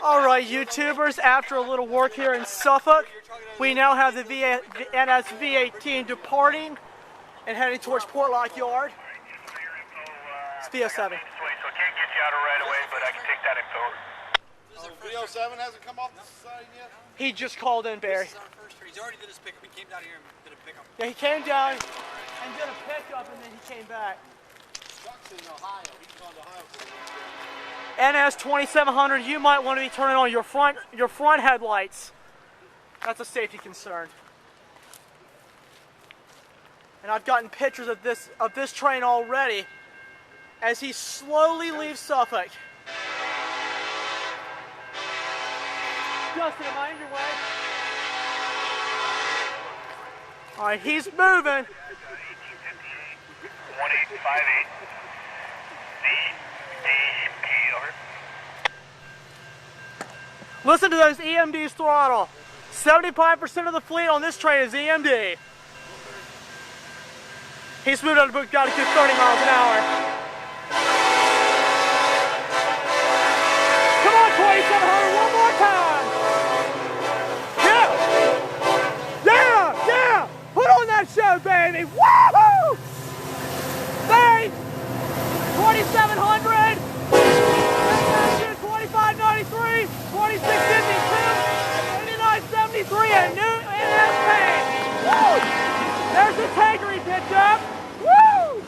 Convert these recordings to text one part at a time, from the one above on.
Alright YouTubers, after a little work here in Suffolk, we now have the NS V18 departing and heading towards Portlock Yard. It's V07. So I can't get you out right away, but I can take that info. V07 hasn't come off the side yet? He just called in, Barry. This is our first turn. He's already did his pickup. He came down here and did a pickup. Yeah, he came down and did a pickup and then he came back. Chuck's in Ohio. He's gone to Ohio for a little bit. NS 2700, you might want to be turning on your front headlights. That's a safety concern. And I've gotten pictures of this train already as he slowly leaves Suffolk. Justin, am I in your way? All right, he's moving. 1858. Listen to those EMDs throttle. 75% of the fleet on this train is EMD. He's moved out of the book, got a good 30 miles an hour. Come on, 2700, one more time. Yeah! Yeah! Put on that show, baby! Woohoo! Hey! 2700! 2593, 2652, 8973, and new NS paint. Woo! There's the tanker he picked up. Woo!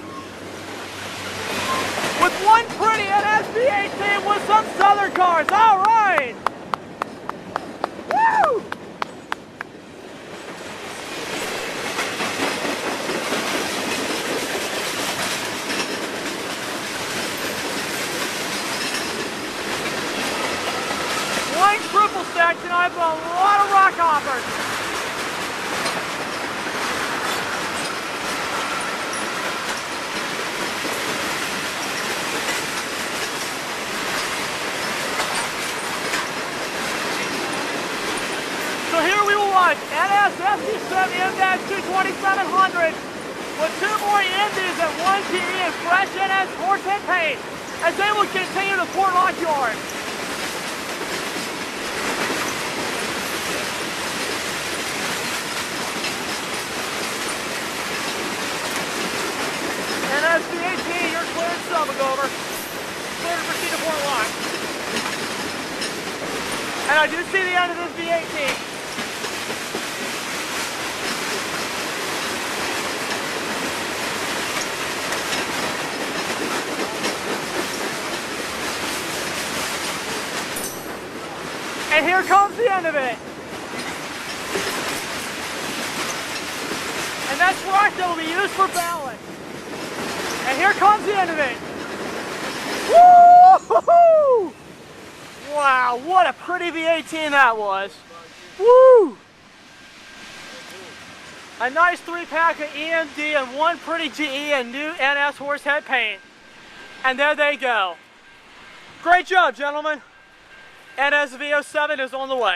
With one pretty NS V18 with some Southern cars. All right. Woo! Triple stack tonight, but a lot of rock hoppers. So here we will watch NS SD70 M-22700 with two more EMDs and one GE and fresh NS horse head paint as they will continue to Portlock Yard. NS V18, you're cleared Suffolk over. Clear to proceed to Portlock. And I do see the end of this V18. And here comes the end of it. And that's rock that will be used for balance. And here comes the end of it. Woo! Wow, what a pretty V18 that was. Woo! A nice 3-pack of EMD and one pretty GE and new NS horsehead paint. And there they go. Great job, gentlemen. NS V07 is on the way.